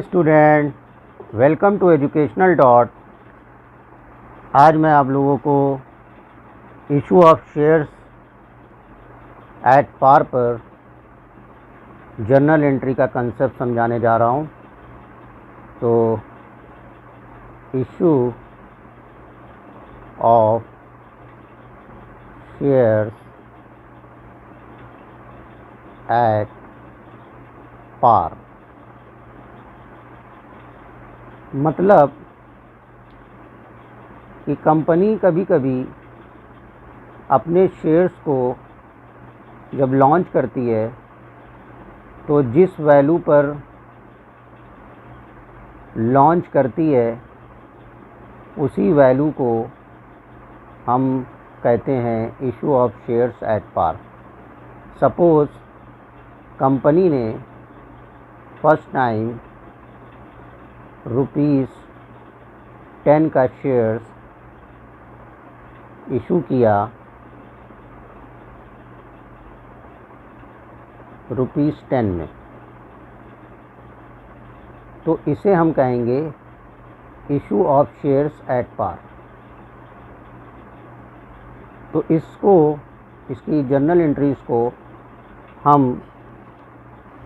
Student, welcome to educational dot. आज मैं आप लोगों को issue of shares at par पर जर्नल एंट्री का कंसेप्ट समझाने जा रहा हूँ। तो issue of shares at par मतलब कि कंपनी कभी कभी अपने शेयर्स को जब लॉन्च करती है तो जिस वैल्यू पर लॉन्च करती है उसी वैल्यू को हम कहते हैं issue of shares at par. Suppose company ने फर्स्ट टाइम ₹10 का शेयर्स इशू किया ₹10 में, तो इसे हम कहेंगे issue of shares at par. तो इसकी जर्नल एंट्रीज को हम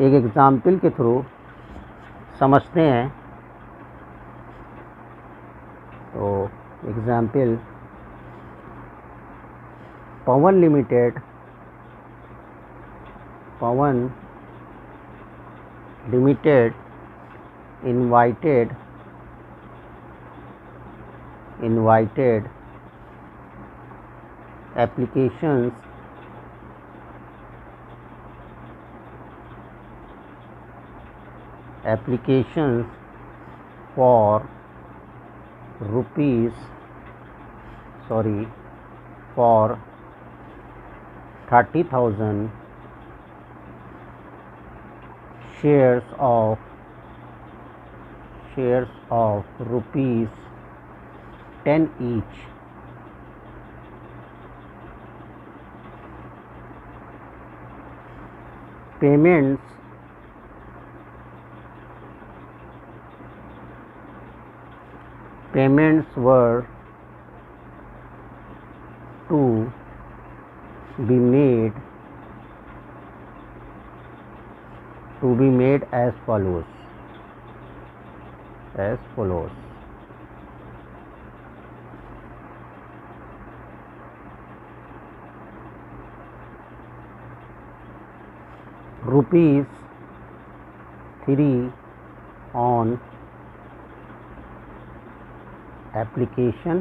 एक एग्ज़ाम्पल के थ्रू समझते हैं। तो example, Pawan limited invited applications for for 30,000 shares of ₹10 each. Payments were to be made as follows. ₹3 on application,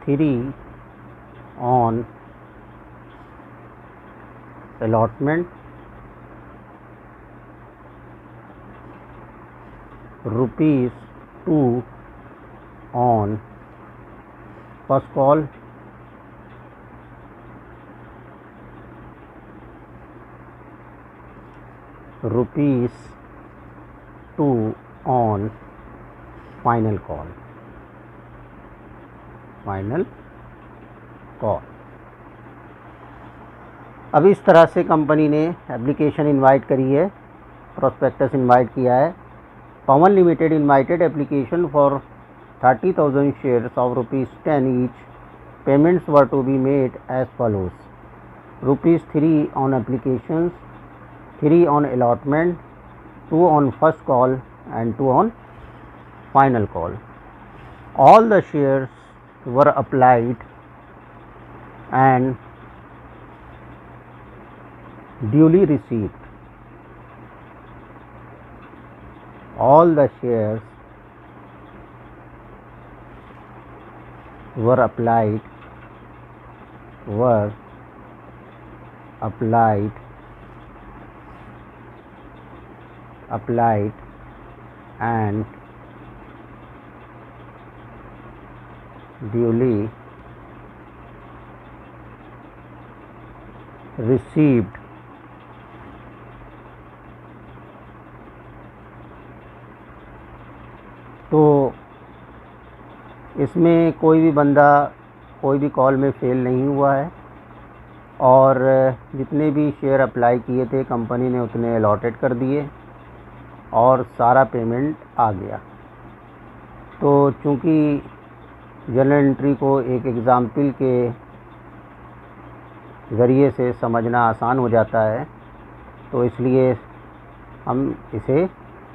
₹3 on allotment, ₹2 on first call, ₹2 on final call. अब इस तरह से कंपनी ने एप्लीकेशन इनवाइट करी है, प्रोस्पेक्टस इनवाइट किया है। Pawan limited invited application for 30,000 shares of ₹10 each. Payments were to be made as follows: ₹3 on applications, 3 on allotment, 2 on first call and 2 on final call. All the shares were applied and duly received. All the shares were applied and duly received. तो इसमें कोई भी बंदा कोई भी call में fail नहीं हुआ है और जितने भी शेयर अप्लाई किए थे कंपनी ने उतने अलॉटेड कर दिए और सारा पेमेंट आ गया। तो चूँकि जर्नल एंट्री को एक एग्ज़ाम्पल के ज़रिए से समझना आसान हो जाता है, तो इसलिए हम इसे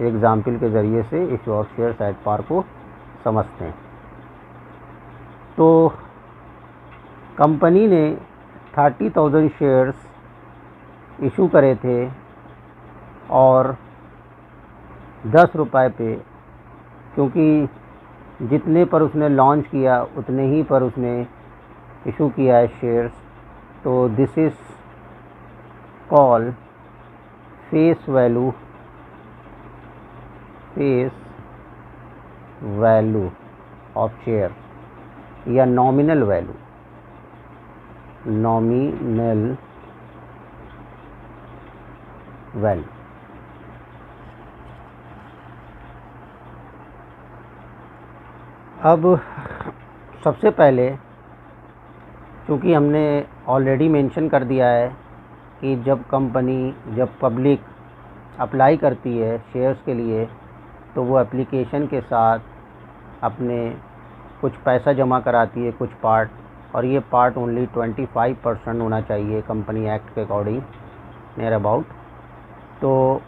एग्ज़ाम्पल के ज़रिए से इस शेयर्स एट पार को समझते हैं। तो कंपनी ने 30,000 शेयर्स इशू करे थे और 10 रुपये पे, क्योंकि जितने पर उसने लॉन्च किया उतने ही पर उसने इशू किया है शेयर्स। तो this is call face value of share या नॉमिनल वैल्यू अब सबसे पहले क्योंकि हमने ऑलरेडी मेंशन कर दिया है कि जब पब्लिक अप्लाई करती है शेयर्स के लिए तो वो एप्लीकेशन के साथ अपने कुछ पैसा जमा कराती है, कुछ पार्ट, और ये पार्ट ओनली 25% होना चाहिए कंपनी एक्ट के अकॉर्डिंग नियर अबाउट। तो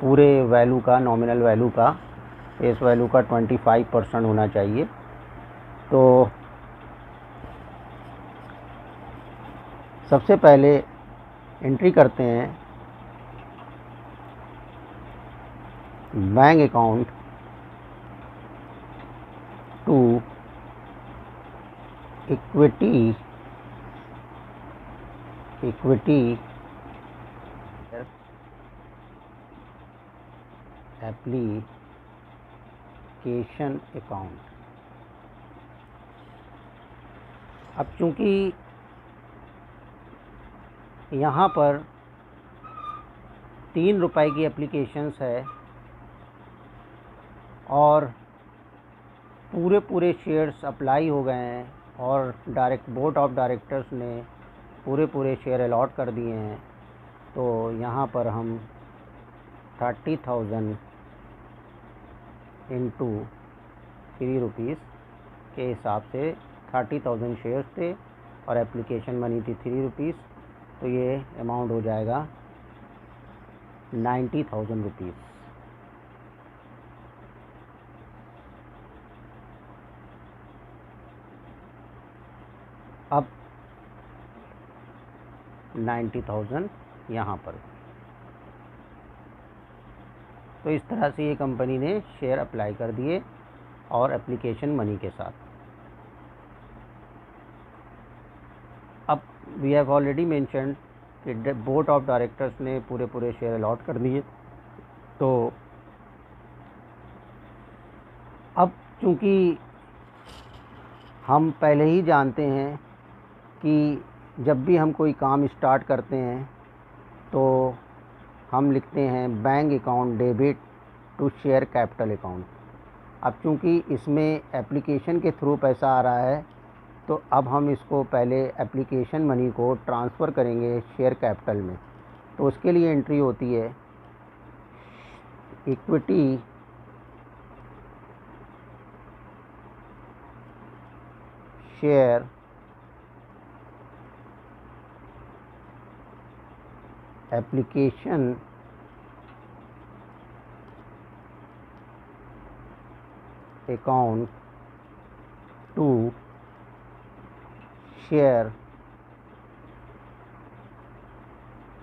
पूरे वैल्यू का, नॉमिनल वैल्यू का, फेस वैल्यू का 25% होना चाहिए। तो सबसे पहले एंट्री करते हैं bank account to equity application account. अब चूँकि यहाँ पर 3 रुपए की एप्लीकेशंस है और पूरे शेयर्स अप्लाई हो गए हैं और बोर्ड ऑफ डायरेक्टर्स ने पूरे शेयर अलॉट कर दिए हैं, तो यहाँ पर हम 30,000 इंटू 3 रुपीज़ के हिसाब से 30,000 शेयर्स थे और एप्लीकेशन मनी थी 3 रुपीज़, तो ये अमाउंट हो जाएगा 90,000 रुपीज़। अब 90,000 यहाँ पर, तो इस तरह से ये कंपनी ने शेयर अप्लाई कर दिए और एप्लीकेशन मनी के साथ। अब वी हैव ऑलरेडी मेंशन्ड कि बोर्ड ऑफ डायरेक्टर्स ने पूरे शेयर अलॉट कर दिए। तो अब चूँकि हम पहले ही जानते हैं कि जब भी हम कोई काम स्टार्ट करते हैं तो हम लिखते हैं bank account debit to share capital account. अब चूँकि इसमें एप्लीकेशन के थ्रू पैसा आ रहा है, तो अब हम इसको पहले एप्लीकेशन मनी को ट्रांसफ़र करेंगे शेयर कैपिटल में। तो उसके लिए एंट्री होती है equity share application account to share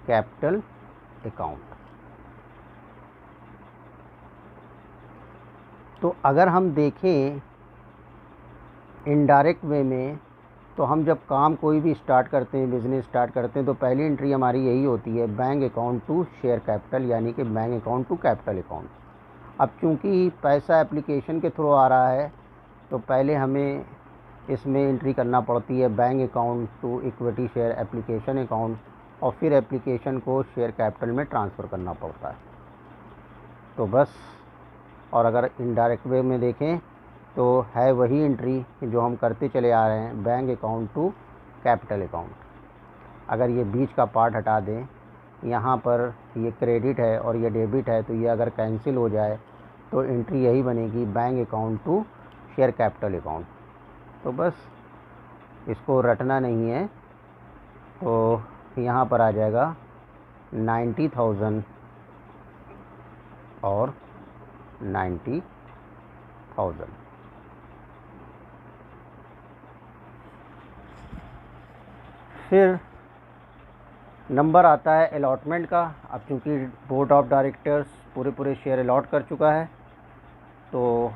capital account. तो अगर हम देखें इनडायरेक्ट वे में, तो हम जब काम कोई भी स्टार्ट करते हैं, बिज़नेस स्टार्ट करते हैं, तो पहली एंट्री हमारी यही होती है bank account to share capital, यानी कि bank account to capital account. अब चूँकि पैसा एप्लीकेशन के थ्रू आ रहा है, तो पहले हमें इसमें एंट्री करना पड़ती है bank account to equity share application account, और फिर एप्लीकेशन को शेयर कैपिटल में ट्रांसफ़र करना पड़ता है। तो बस, और अगर इनडायरेक्ट वे में देखें तो है वही एंट्री जो हम करते चले आ रहे हैं, bank account to capital account. अगर ये बीच का पार्ट हटा दें, यहाँ पर ये क्रेडिट है और ये डेबिट है, तो ये अगर कैंसिल हो जाए तो एंट्री यही बनेगी, bank account to share capital account. तो बस इसको रटना नहीं है। तो यहाँ पर आ जाएगा 90,000 और 90,000। फिर नंबर आता है अलॉटमेंट का। अब चूँकि बोर्ड ऑफ डायरेक्टर्स पूरे शेयर अलॉट कर चुका है, तो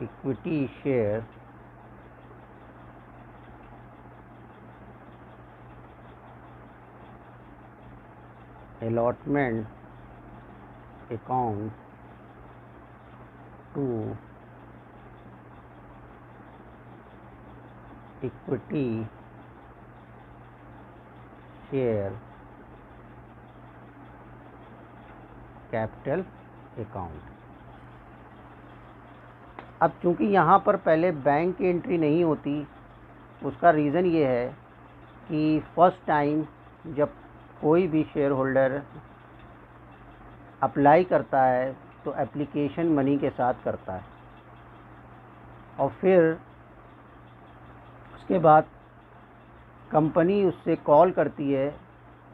equity share allotment account to equity share capital account. अब चूंकि यहाँ पर पहले बैंक की एंट्री नहीं होती, उसका रीज़न ये है कि फर्स्ट टाइम जब कोई भी शेयर होल्डर अप्लाई करता है तो एप्लीकेशन मनी के साथ करता है, और फिर उसके बाद कंपनी उससे कॉल करती है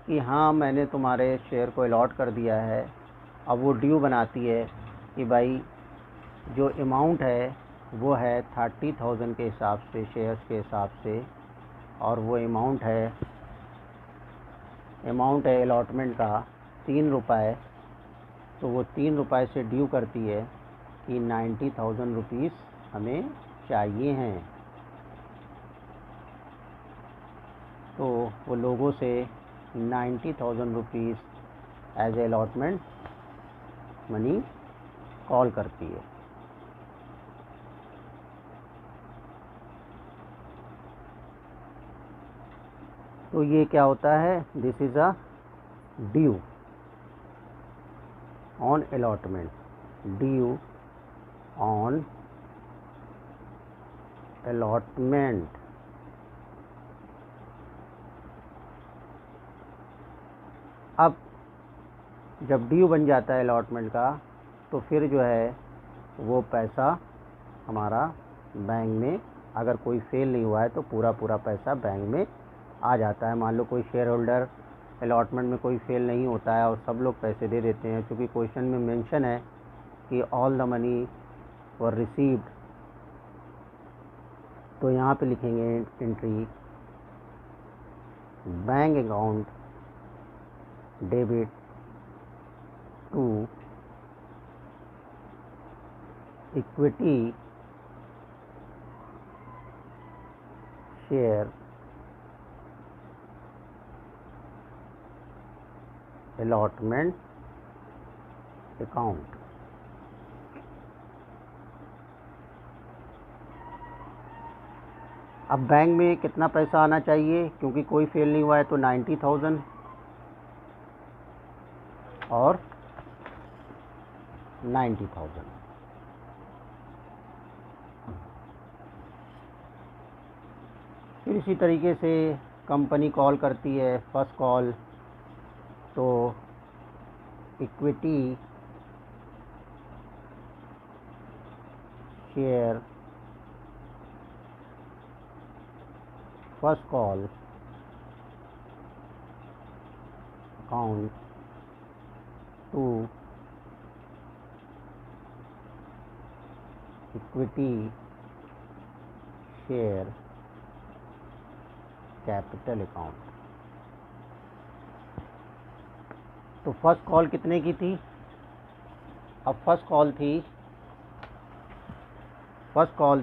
कि हाँ मैंने तुम्हारे शेयर को अलॉट कर दिया है। अब वो ड्यू बनाती है कि भाई जो अमाउंट है वो है 30,000 के हिसाब से, शेयर्स के हिसाब से, और वो अमाउंट है अलॉटमेंट का 3 रुपये। तो वो 3 रुपये से ड्यू करती है कि 90,000 रुपीज़ हमें चाहिए हैं। तो वो लोगों से 90,000 rupees as a allotment money call करती है। तो ये क्या होता है, this is a due on allotment, due on allotment. अब जब ड्यू बन जाता है अलॉटमेंट का, तो फिर जो है वो पैसा हमारा बैंक में, अगर कोई फेल नहीं हुआ है तो पूरा पैसा बैंक में आ जाता है। मान लो कोई शेयर होल्डर अलॉटमेंट में कोई फेल नहीं होता है और सब लोग पैसे दे देते हैं, क्योंकि क्वेश्चन में मेंशन है कि all the money were received, तो यहाँ पे लिखेंगे entry bank account debit to equity share allotment account. अब बैंक में कितना पैसा आना चाहिए, क्योंकि कोई फेल नहीं हुआ है, तो 90,000 और 90,000। फिर इसी तरीके से कंपनी कॉल करती है, फर्स्ट कॉल, तो equity share first call account to equity share capital account. तो फर्स्ट कॉल कितने की थी? अब फर्स्ट कॉल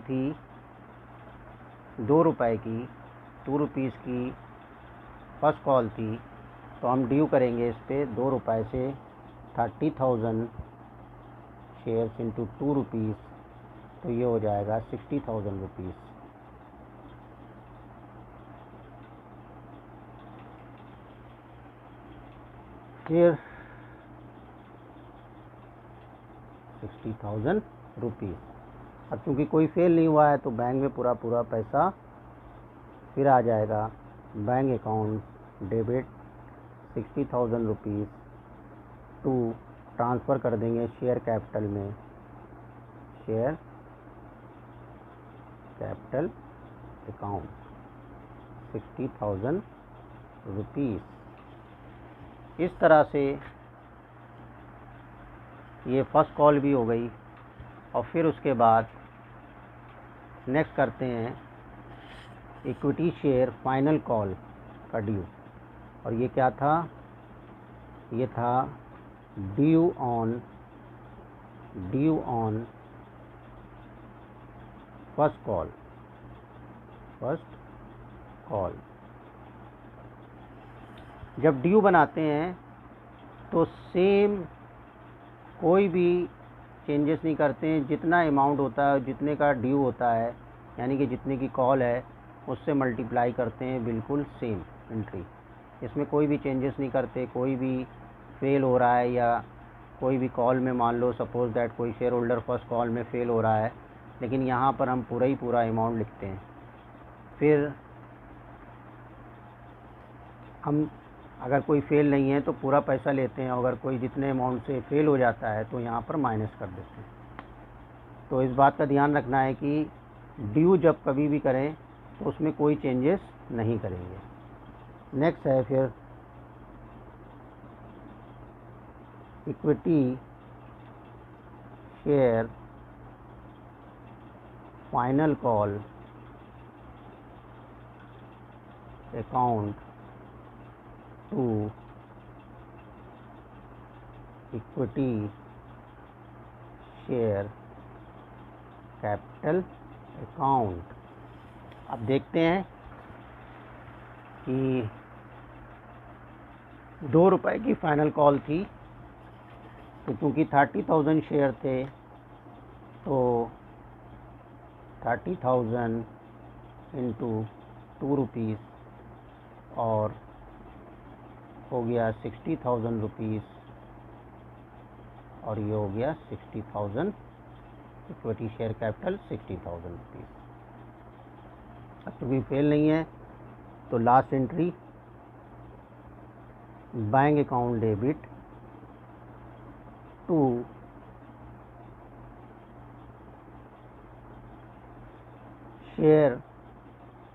थी 2 रुपये की, 2 रुपीज़ की फर्स्ट कॉल थी। तो हम ड्यू करेंगे इस पर 2 रुपये से 30,000 शेयर्स इंटू 2 रुपीज़, तो ये हो जाएगा 60,000 रुपीज़। फिर 60,000 रुपीज़। अब चूँकि कोई फेल नहीं हुआ है तो बैंक में पूरा पैसा फिर आ जाएगा। Bank account debit 60,000 rupees to transfer कर देंगे शेयर कैपिटल में, शेयर कैपिटल अकाउंट 60,000 रुपीज़। इस तरह से ये फर्स्ट कॉल भी हो गई। और फिर उसके बाद नेक्स्ट करते हैं इक्विटी शेयर फाइनल कॉल का ड्यू। और ये क्या था? ये था ड्यू ऑन फर्स्ट कॉल। जब ड्यू बनाते हैं तो सेम कोई भी चेंजेस नहीं करते हैं। जितना अमाउंट होता है, जितने का ड्यू होता है, यानी कि जितने की कॉल है उससे मल्टीप्लाई करते हैं, बिल्कुल सेम एंट्री। इसमें कोई भी चेंजेस नहीं करते। कोई भी फेल हो रहा है या कोई भी कॉल में, मान लो सपोज दैट कोई शेयर होल्डर फर्स्ट कॉल में फेल हो रहा है, लेकिन यहाँ पर हम पूरा अमाउंट लिखते हैं। फिर हम अगर कोई फेल नहीं है तो पूरा पैसा लेते हैं, अगर कोई जितने अमाउंट से फेल हो जाता है तो यहाँ पर माइनस कर देते हैं। तो इस बात का ध्यान रखना है कि ड्यू जब कभी भी करें तो उसमें कोई चेंजेस नहीं करेंगे। नेक्स्ट है फिर equity share final call account to equity share capital account. अब देखते हैं कि 2 रुपए की फाइनल कॉल थी, तो क्योंकि 30,000 शेयर थे तो 30,000 इंटू 2 रुपीज़ और हो गया 60,000 रुपीज़, और ये हो गया 60,000 इक्विटी शेयर कैपिटल 60,000 रुपीज़। अब चूँकि फेल नहीं है तो last entry bank account debit to share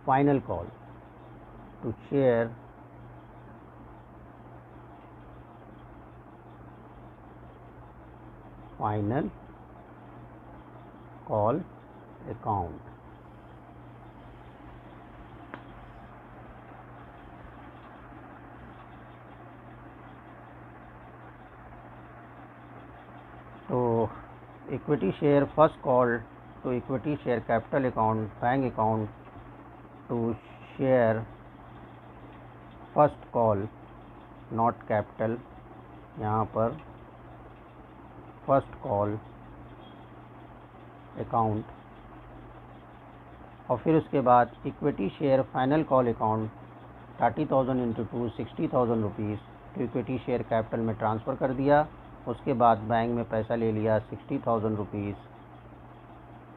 final call, to share final call account. तो equity share first call to equity share capital account bank account to share first call not capital, यहाँ पर first call account. और फिर उसके बाद equity share final call account 30,000 into 2 60,000 rupees तो equity share capital में transfer कर दिया। उसके बाद बैंक में पैसा ले लिया 60,000 रुपीज़,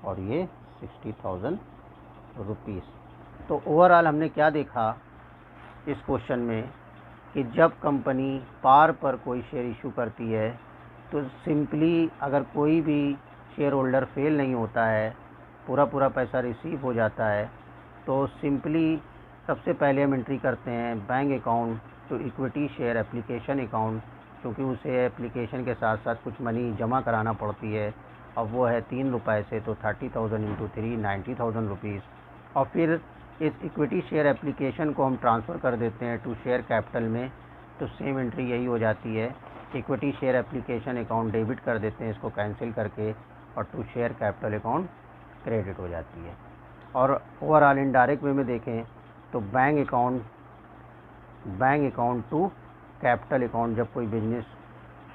और ये 60,000 रुपीज़। तो ओवरऑल हमने क्या देखा इस क्वेश्चन में कि जब कंपनी पार पर कोई शेयर इशू करती है तो सिंपली अगर कोई भी शेयर होल्डर फेल नहीं होता है, पूरा पैसा रिसीव हो जाता है, तो सिंपली सबसे पहले हम एंट्री करते हैं bank account to equity share application account, क्योंकि उसे एप्लीकेशन के साथ साथ कुछ मनी जमा कराना पड़ती है। अब वो है 3 रुपये से, तो 30,000 इंटू 3 90,000 रुपीज़। और फिर इस इक्विटी शेयर एप्लीकेशन को हम ट्रांसफ़र कर देते हैं टू शेयर कैपिटल में, तो सेम एंट्री यही हो जाती है। Equity share application account debit कर देते हैं इसको कैंसिल करके, और to share capital account credit हो जाती है। और ओवरऑल इनडायरेक्ट वे में देखें तो bank account to capital account, जब कोई बिजनेस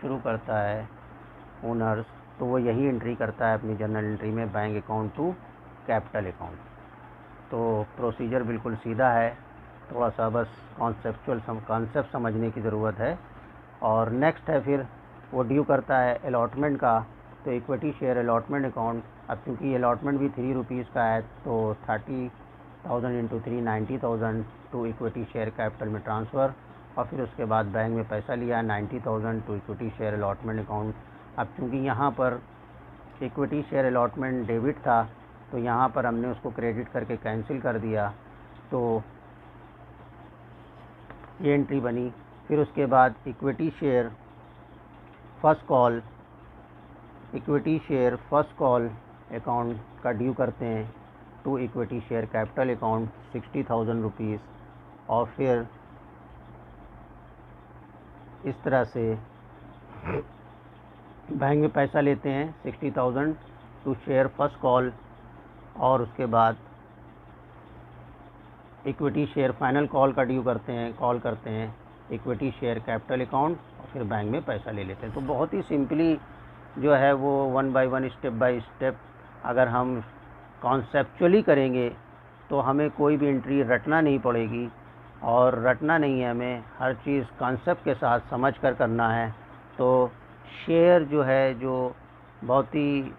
शुरू करता है ओनर्स तो वो यही एंट्री करता है अपनी जर्नल एंट्री में, bank account to capital account. तो प्रोसीजर बिल्कुल सीधा है, थोड़ा सा बस कॉन्सेप्ट समझने की ज़रूरत है। और नेक्स्ट है फिर वो ड्यू करता है अलॉटमेंट का, तो इक्विटी शेयर अलॉटमेंट अकाउंट। अब क्योंकि अलॉटमेंट भी ₹3 का है तो 30,000 into 3 90,000 to equity share capital में ट्रांसफ़र, और फिर उसके बाद बैंक में पैसा लिया 90,000 to equity share allotment account. अब चूँकि यहाँ पर इक्विटी शेयर अलॉटमेंट डेबिट था तो यहाँ पर हमने उसको क्रेडिट करके कैंसिल कर दिया, तो ये एंट्री बनी। फिर उसके बाद equity share first call account का ड्यू करते हैं to equity share capital account ₹60,000, और फिर इस तरह से बैंक में पैसा लेते हैं 60,000 टू शेयर फर्स्ट कॉल, और उसके बाद इक्विटी शेयर फाइनल कॉल का ड्यू करते हैं इक्विटी शेयर कैपिटल अकाउंट, और फिर बैंक में पैसा ले लेते हैं। तो बहुत ही सिंपली जो है वो 1 बाय 1 स्टेप बाय स्टेप अगर हम कॉन्सेप्चुअली करेंगे तो हमें कोई भी एंट्री रटना नहीं पड़ेगी, और रटना नहीं है, हमें हर चीज़ कॉन्सेप्ट के साथ समझ कर करना है। तो शेयर जो है, जो बहुत ही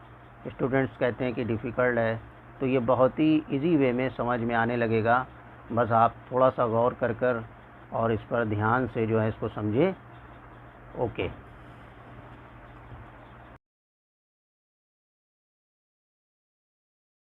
स्टूडेंट्स कहते हैं कि डिफ़िकल्ट है, तो ये बहुत ही इजी वे में समझ में आने लगेगा। बस आप थोड़ा सा गौर कर और इस पर ध्यान से जो है इसको समझें। ओके।